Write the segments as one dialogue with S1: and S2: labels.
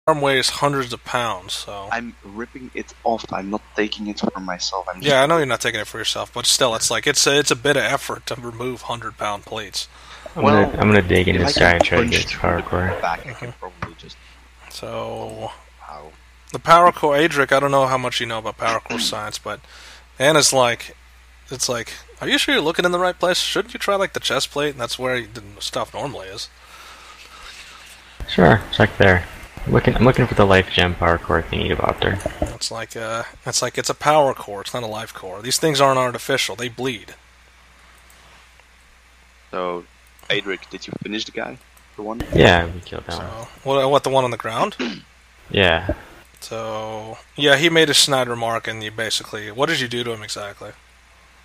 S1: arm weighs hundreds of pounds, so...
S2: I'm ripping it off. I'm not taking it for myself.
S1: Yeah, I know you're not taking it for yourself, but still, it's like it's a bit of effort to remove 100-pound plates.
S3: I'm gonna dig in this guy and try to get his power core.
S2: Back, I can probably just...
S1: So...
S2: Wow.
S1: The power core, Adrik, I don't know how much you know about power core science, but Anna's like... It's like, are you sure you're looking in the right place? Shouldn't you try, like, the chest plate? And that's where the stuff normally is.
S3: Sure, check there. I'm looking for the life gem power core thingy about there.
S1: It's like it's a power core. It's not a life core. These things aren't artificial. They bleed.
S2: So, Adrik, did you finish the guy? The one?
S3: Yeah, we killed that one.
S1: What, the one on the ground?
S3: Yeah.
S1: So, yeah, he made a snide remark, and you basically... What did you do to him exactly?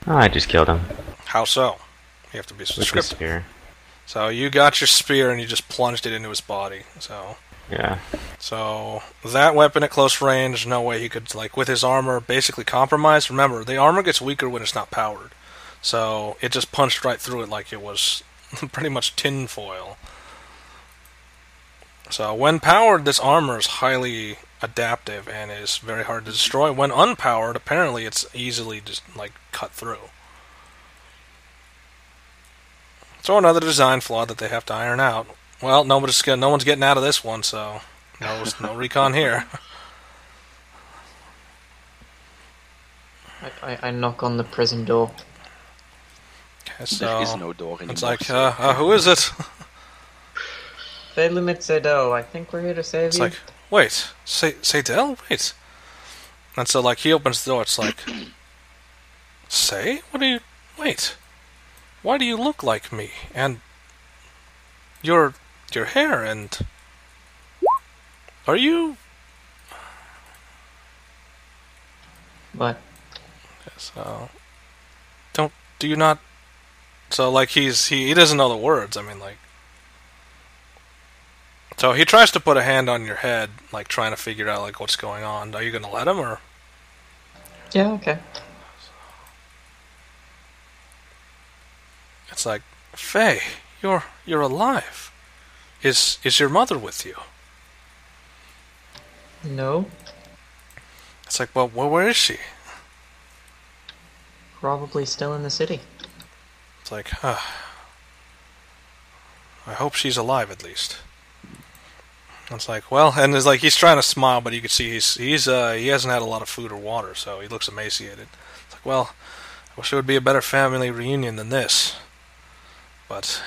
S3: Oh, I just killed him.
S1: How so? You have to be
S3: With
S1: descriptive.
S3: the spear.
S1: So, you got your spear, and you just plunged it into his body. So...
S3: Yeah.
S1: So, that weapon at close range, no way he could, like, with his armor basically compromised. Remember, the armor gets weaker when it's not powered. So, it just punched right through it like it was pretty much tin foil. So, when powered, this armor is highly adaptive and is very hard to destroy. When unpowered, apparently it's easily just, like, cut through. So, another design flaw that they have to iron out. Well, no one's getting out of this one, so no recon here.
S4: I knock on the prison door.
S1: Okay, so
S2: there is no door anymore.
S1: it's like, who is it?
S4: Felimit Sedel, I think we're here to save
S1: It's
S4: you.
S1: like, wait, Sadell? Wait. And so, like, he opens the door, it's like, Say? What do you... Wait. Why do you look like me? And... Your hair and... Are you...
S4: What?
S1: So... Do you not... So, like, he doesn't know the words, I mean, like... So he tries to put a hand on your head, like, trying to figure out, like, what's going on. Are you gonna let him, or...?
S4: Yeah, okay.
S1: It's like, Faye, you're alive. Is your mother with you?
S4: No.
S1: It's like, well, where is she?
S4: Probably still in the city.
S1: It's like, I hope she's alive at least. It's like, well, and it's like he's trying to smile, but you can see he hasn't had a lot of food or water, so he looks emaciated. It's like, well, I wish it would be a better family reunion than this. But,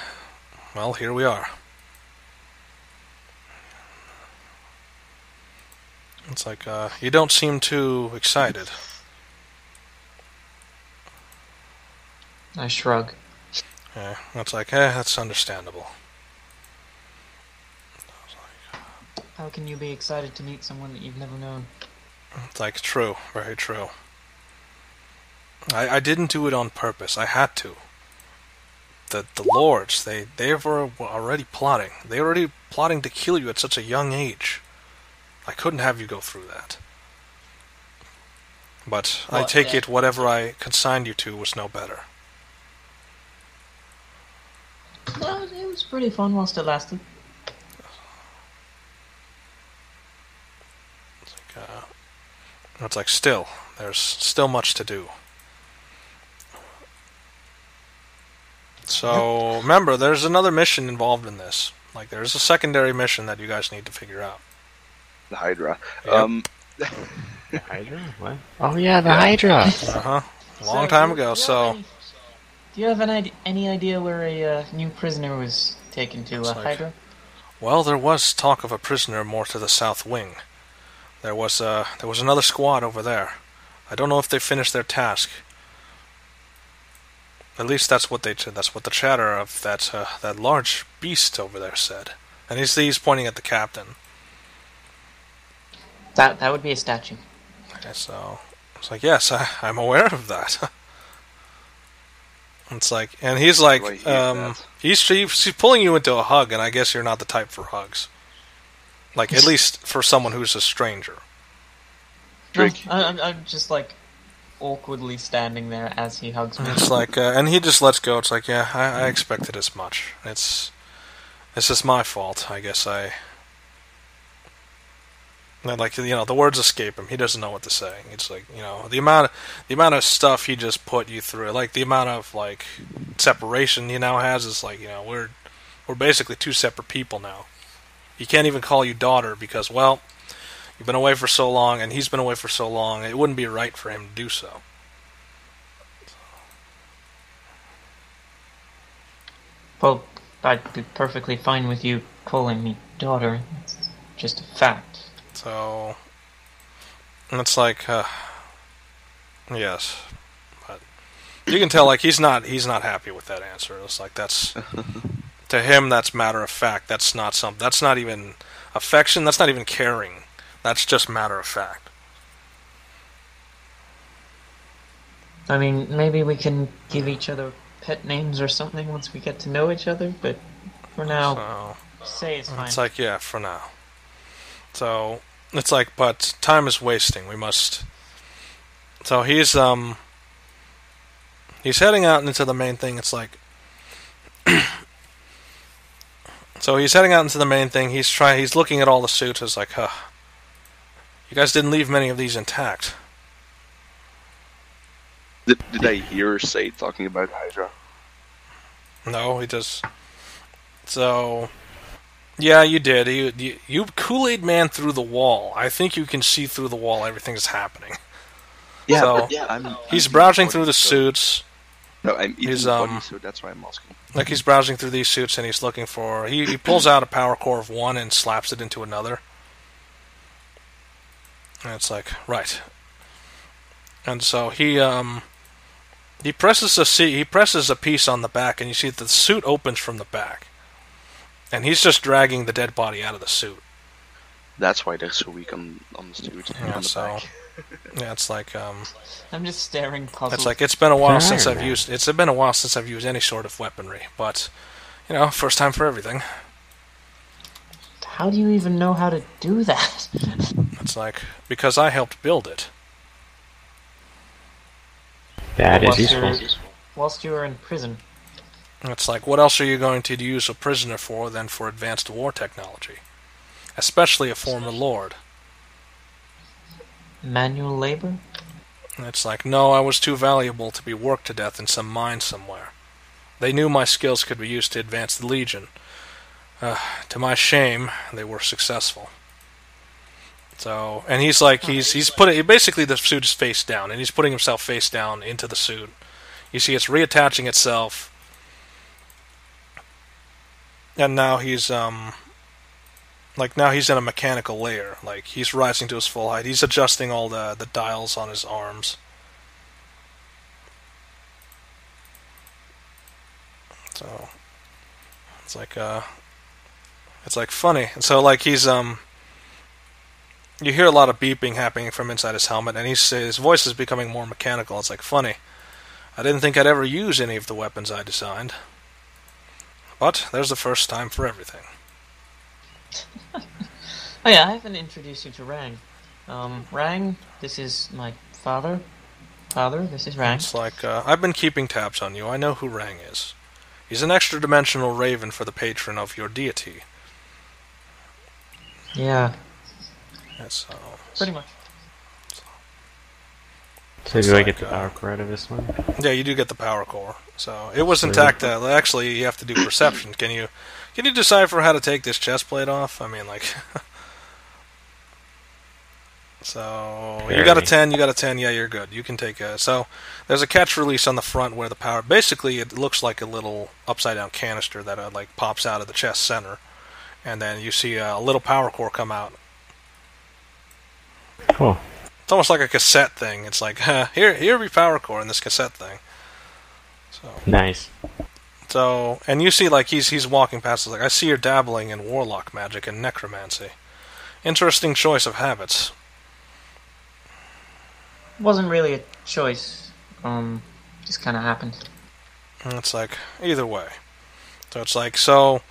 S1: well, here we are. It's like, you don't seem too excited.
S4: I shrug.
S1: Yeah, it's like, that's understandable.
S4: How can you be excited to meet someone that you've never known?
S1: It's like, true, very true. I didn't do it on purpose. I had to. The lords, they were already plotting. They were already plotting to kill you at such a young age. I couldn't have you go through that. But I take it whatever I consigned you to was no better.
S4: Well, it was pretty fun whilst it lasted.
S1: It's like, still, there's still much to do. So, remember, there's another mission involved in this. Like, there's a secondary mission that you guys need to figure out.
S2: The Hydra.
S1: Yep.
S3: The Hydra? What? Oh yeah, the Hydra!
S1: Uh-huh. Long time ago, so...
S4: Do you have any idea where a new prisoner was taken to, Hydra?
S1: Well, there was talk of a prisoner more to the south wing. There was another squad over there. I don't know if they finished their task. At least that's what the chatter of that large beast over there said. And he's pointing at the captain.
S4: That would be a statue.
S1: Okay, so it's like, yes, I'm aware of that. It's like, and he's like, he's pulling you into a hug, and I guess you're not the type for hugs. Like, at least for someone who's a stranger.
S4: No, I'm just like awkwardly standing there as he hugs me.
S1: It's like, and he just lets go. It's like, yeah, I expected as much. It's just my fault. I guess And like, the words escape him. He doesn't know what to say. It's like, the amount of stuff he just put you through, like the amount of like separation he now has is like, we're basically two separate people now. He can't even call you daughter because, well, you've been away for so long, and he's been away for so long. It wouldn't be right for him to do so.
S4: Well, I'd be perfectly fine with you calling me daughter. It's just a fact.
S1: So, and it's like, yes, but you can tell like he's not happy with that answer. It's like that's to him that's matter of fact. That's not even affection. That's not even caring. That's just matter of fact.
S4: I mean, maybe we can give each other pet names or something once we get to know each other, but for now, say it's fine.
S1: It's like, yeah, for now. So, it's like, but time is wasting. We must... So he's heading out into the main thing. It's like... So he's heading out into the main thing. He's looking at all the suits. It's like, you guys didn't leave many of these intact.
S2: Did I hear Say talking about Hydra?
S1: No, he does. So, yeah, you did. You Kool-Aid Man through the wall. I think you can see through the wall. Everything is happening.
S2: Yeah,
S1: so, he's browsing through the suits.
S2: No, I'm eating the body, so that's why I'm asking.
S1: Like he's browsing through these suits and he's looking for. He pulls out a power core of one and slaps it into another. And it's like, right. And so he presses a piece on the back, and you see that the suit opens from the back, and he's just dragging the dead body out of the suit.
S2: That's why they're so weak on the suit.
S1: Yeah,
S2: on the back.
S1: Yeah, it's like
S4: I'm just staring puzzled.
S1: It's like it's been a while since I've used any sort of weaponry, but first time for everything.
S4: How do you even know how to do that?
S1: It's like because I helped build it.
S3: That is useful.
S4: Whilst you were in prison.
S1: It's like, what else are you going to use a prisoner for than for advanced war technology? Especially a former lord.
S4: Manual labor?
S1: It's like, no, I was too valuable to be worked to death in some mine somewhere. They knew my skills could be used to advance the Legion. To my shame, they were successful. So, and he's like, he's putting, basically the suit is face down, and he's putting himself face down into the suit. You see it's reattaching itself, and now he's, now he's in a mechanical layer. Like, he's rising to his full height. He's adjusting all the dials on his arms. So, it's like funny. And so, like, he's, you hear a lot of beeping happening from inside his helmet, and his voice is becoming more mechanical. It's like, funny. I didn't think I'd ever use any of the weapons I designed. But there's the first time for everything.
S4: Oh yeah, I haven't introduced you to Rang. Rang, this is my father. Father, this is Rang.
S1: It's like, I've been keeping tabs on you. I know who Rang is. He's an extra-dimensional raven for the patron of your deity.
S4: Yeah.
S1: That's
S4: pretty much.
S3: So do I get the power core out of this one?
S1: Yeah, you do get the power core. So it was intact. Actually, you have to do perception. Can you decipher how to take this chest plate off? I mean, like. So you got a 10. You got a 10. Yeah, you're good. You can take a. So there's a catch release on the front where the power. Basically, it looks like a little upside down canister that like pops out of the chest center, and then you see a little power core come out.
S3: Cool.
S1: It's almost like a cassette thing. It's like, here be power core in this cassette thing. So
S3: nice.
S1: So, and you see, like, he's walking past, like, I see you're dabbling in warlock magic and necromancy. Interesting choice of habits.
S4: Wasn't really a choice. Just kind of happened.
S1: And it's like, either way. So it's like, so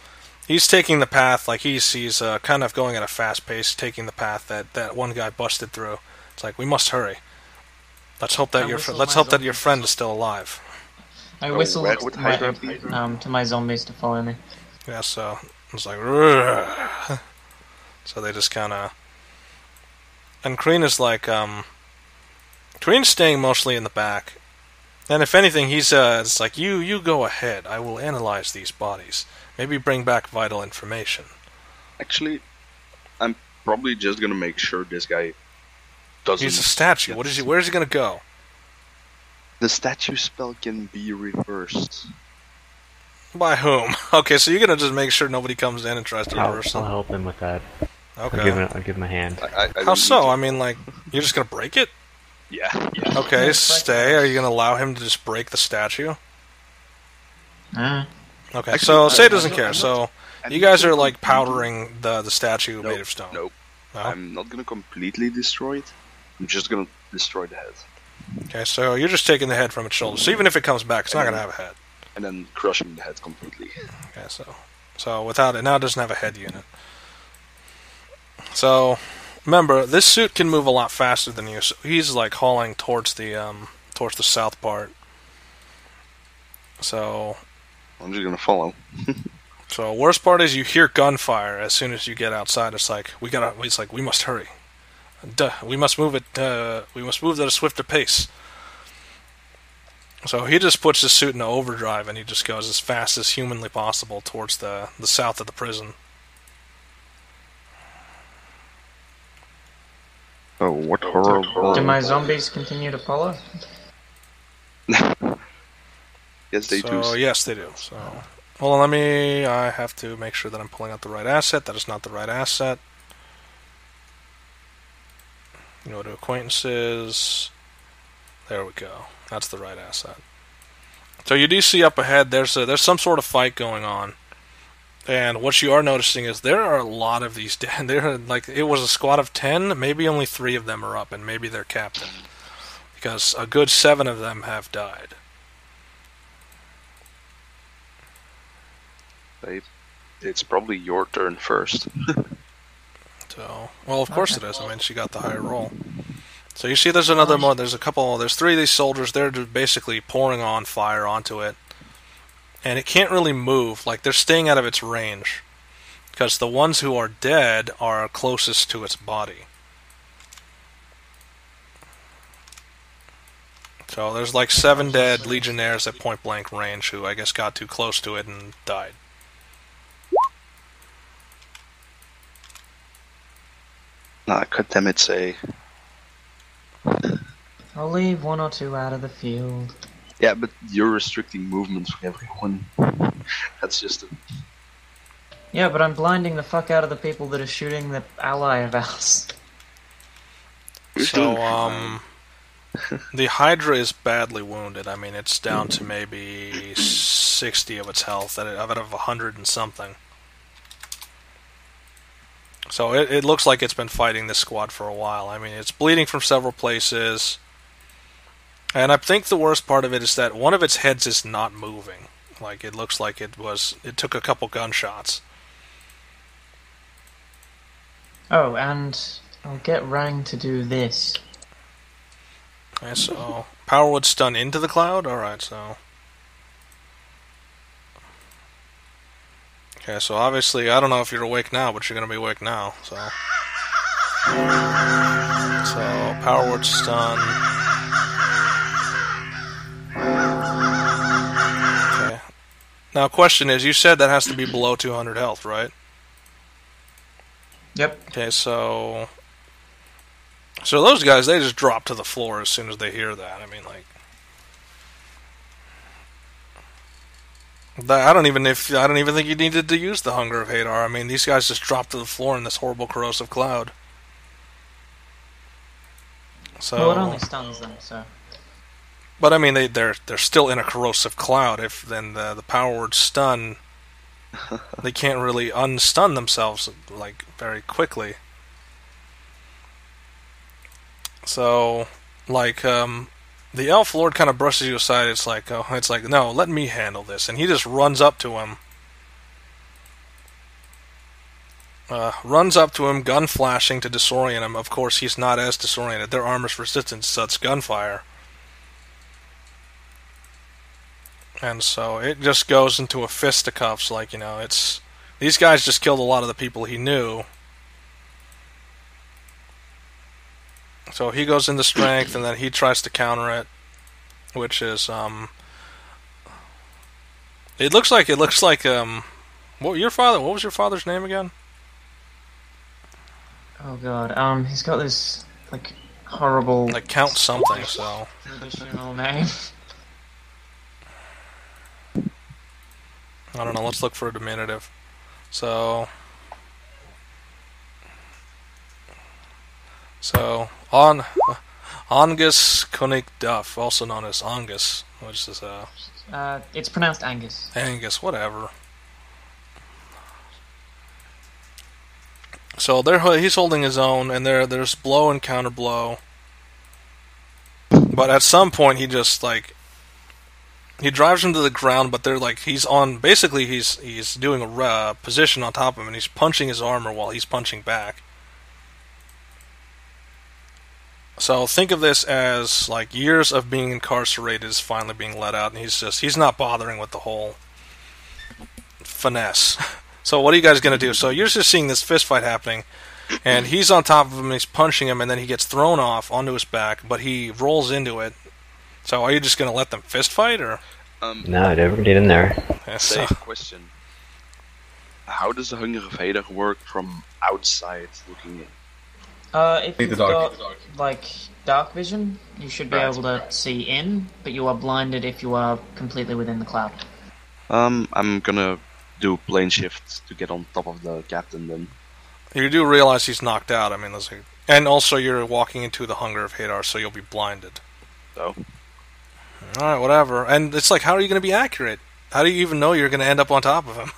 S1: he's taking the path, like, he's kind of going at a fast pace, taking the path that one guy busted through. It's like, we must hurry. Let's hope that your friend is still alive.
S4: I whistle to my zombies to follow me.
S1: Yeah, so it's like, Rrr. So they just kind of, And Kreen is like, Kreen's staying mostly in the back. And if anything, he's, it's like, you go ahead. I will analyze these bodies. Maybe bring back vital information.
S2: Actually, I'm probably just gonna make sure this guy doesn't...
S1: He's a statue. What is he? Where is he gonna go?
S2: The statue spell can be reversed.
S1: By whom? Okay, so you're gonna just make sure nobody comes in and tries to reverse
S3: I'll
S1: it?
S3: help him with that.
S1: Okay.
S3: I'll give him a hand.
S2: I
S1: How
S2: don't
S1: so?
S2: need to-
S1: I mean, like, you're just gonna break it?
S2: Yeah.
S1: Okay, stay. Are you gonna allow him to just break the statue?
S4: Ah.
S1: Okay,
S2: Actually,
S1: so Say
S2: I'm
S1: doesn't
S2: not-
S1: care.
S2: I'm
S1: So
S2: I'm
S1: you guys
S2: not
S1: are like
S2: completely-
S1: powdering the statue made of stone.
S2: Nope.
S1: No?
S2: I'm not gonna completely destroy it. I'm just gonna destroy the head.
S1: Okay, so you're just taking the head from its shoulder. So even if it comes back, it's not gonna have a head.
S2: And then crushing the head completely.
S1: Okay, so without it, now it doesn't have a head unit. So remember, this suit can move a lot faster than you. So he's like hauling towards the south part. So
S2: I'm just gonna follow.
S1: So worst part is you hear gunfire as soon as you get outside. It's like we must hurry. Duh, we must move it. We must move at a swifter pace. So he just puts his suit into overdrive and he just goes as fast as humanly possible towards the south of the prison.
S2: Oh, what horrible...
S4: Do my zombies continue to follow?
S2: Yes, they do.
S1: So yes, they do. So hold on, I have to make sure that I'm pulling out the right asset. That is not the right asset. Go to acquaintances. There we go. That's the right asset. So you do see up ahead there's some sort of fight going on. And what you are noticing is there are a lot of these dead. There, like, it was a squad of 10, maybe only 3 of them are up, and maybe their captain. Because a good 7 of them have died.
S2: It's probably your turn first.
S1: So, well, of course it is. I mean, she got the higher roll. So you see there's another more, there's 3 of these soldiers, they're just basically pouring on fire onto it. And it can't really move, like they're staying out of its range. Because the ones who are dead are closest to its body. So there's like 7 dead legionnaires at point blank range who I guess got too close to it and died.
S2: Nah, God damn it, say.
S4: I'll leave 1 or 2 out of the field.
S2: Yeah, but you're restricting movements for everyone. That's just a...
S4: Yeah, but I'm blinding the fuck out of the people that are shooting the ally of ours.
S1: So, the Hydra is badly wounded. I mean, it's down to maybe 60 of its health, out of 100 and something. So it looks like it's been fighting this squad for a while. I mean, it's bleeding from several places. And I think the worst part of it is that one of its heads is not moving. Like, it looks like it took a couple gunshots.
S4: Oh, and I'll get Rang to do this.
S1: Okay, so power would stun into the cloud? Alright, so... Okay, so obviously, I don't know if you're awake now, but you're going to be awake now, so... So, power word stun... Okay. Now, question is, you said that has to be below 200 health, right?
S4: Yep.
S1: Okay, so those guys, they just drop to the floor as soon as they hear that. I mean, like... I don't even think you needed to use the Hunger of Hadar. I mean, these guys just dropped to the floor in this horrible corrosive cloud. So,
S4: Well, it only stuns them, so...
S1: but I mean, they're still in a corrosive cloud. If then the power word stun, they can't really unstun themselves like very quickly. So, like, the elf lord kind of brushes you aside. It's like, no, let me handle this, and he just runs up to him. Gun flashing to disorient him. Of course, he's not as disoriented. Their armor's resistant to such gunfire. And so it just goes into a fisticuffs, like, you know, it's... These guys just killed a lot of the people he knew. So he goes into strength, and then he tries to counter it, which is It looks like what was your father's name again?
S4: Oh god, he's got this, like, horrible...
S1: Like Count something, so...
S4: traditional name.
S1: I don't know, let's look for a diminutive. So... Angus Koenig Duff, also known as Angus, which is,
S4: It's pronounced Angus.
S1: Angus, whatever. So he's holding his own, and there's blow and counter blow. But at some point, he just he drives him to the ground. But they're like he's doing a position on top of him, and he's punching his armor while he's punching back. So think of this as like years of being incarcerated is finally being let out, and he's not bothering with the whole finesse. So what are you guys going to do? So you're just seeing this fist fight happening, and he's on top of him, and he's punching him, and then he gets thrown off onto his back, but he rolls into it. So are you just going to let them fist fight, or?
S3: No, never get in there.
S1: Yeah,
S2: Same question. How does the Hungry Vader work from outside looking in?
S4: If you've got, like, dark vision, you should be able to see in, but you are blinded if you are completely within the cloud.
S2: I'm gonna do plane shift to get on top of the captain then.
S1: You do realize he's knocked out. I mean, and also you're walking into the Hunger of Hadar, so you'll be blinded.
S2: So?
S1: Alright, whatever. And it's like, how are you going to be accurate? How do you even know you're going to end up on top of him?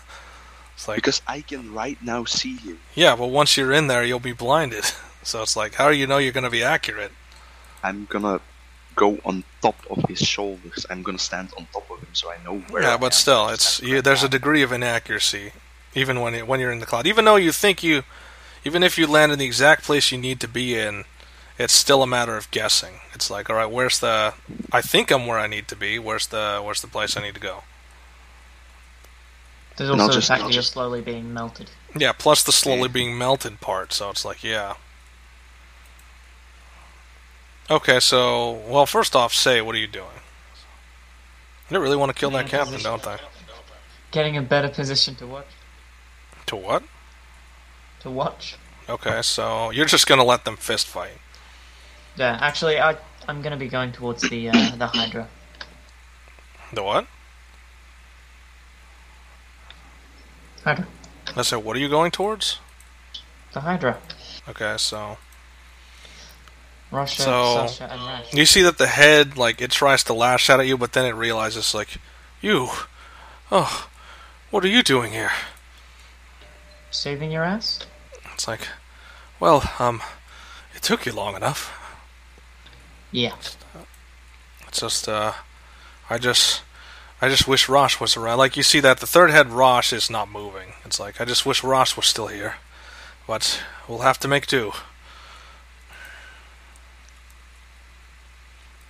S1: It's like,
S2: because I can right now see him.
S1: Yeah, but once you're in there, you'll be blinded. So it's like, how do you know you're going to be accurate?
S2: I'm gonna go on top of his shoulders. I'm gonna stand on top of him so I know where.
S1: Yeah, but still, there's a degree of inaccuracy, even when you're in the cloud. Even though even if you land in the exact place you need to be in, it's still a matter of guessing. It's like, all right, I think I'm where I need to be. Where's the place I need to go?
S4: There's also the fact that you're slowly being melted.
S1: Yeah, plus the slowly being melted part. So it's like, yeah. Okay, so, well, first off, what are you doing? They really want to kill that captain, don't they?
S4: Getting a better position to watch.
S1: To what?
S4: To watch.
S1: Okay, so you're just going to let them fist fight.
S4: Yeah, actually, I'm going to be going towards the Hydra.
S1: The what?
S4: Hydra.
S1: I said, what are you going towards?
S4: The Hydra.
S1: Okay, so...
S4: Russia,
S1: so,
S4: Sasha, and Rash.
S1: You see that the head, it tries to lash out at you, but then it realizes, what are you doing here?
S4: Saving your ass?
S1: It's like, well, it took you long enough.
S4: Yeah.
S1: It's just, I just wish Rosh was around. Like, you see that the third head Rosh is not moving. It's like, I just wish Rosh was still here. But we'll have to make do.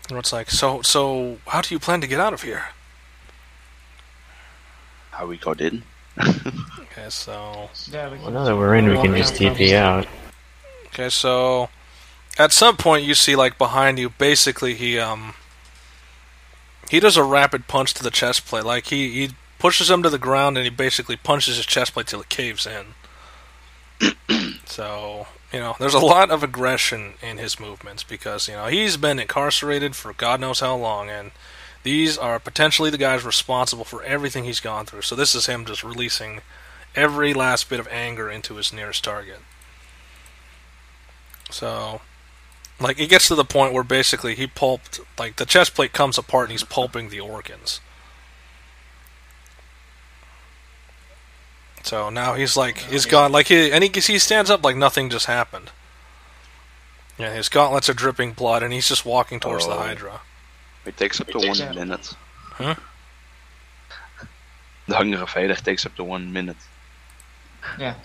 S1: And it's like, so how do you plan to get out of here?
S2: How we got in?
S1: Okay, so...
S4: Yeah,
S3: well, now that we're in, we can just TP out.
S1: Okay, so... At some point, you see, behind you, basically, he does a rapid punch to the chest plate. Like, he pushes him to the ground, and he basically punches his chest plate till it caves in. So, there's a lot of aggression in his movements, because, he's been incarcerated for God knows how long, and these are potentially the guys responsible for everything he's gone through. So this is him just releasing every last bit of anger into his nearest target. So... it gets to the point where basically he pulped, the chest plate comes apart and he's pulping the organs. So now he's gone, he stands up like nothing just happened. Yeah, his gauntlets are dripping blood and he's just walking towards the Hydra.
S2: It takes up to 1 minute.
S1: Huh?
S2: The Hungry Vader takes up to 1 minute.
S4: Yeah.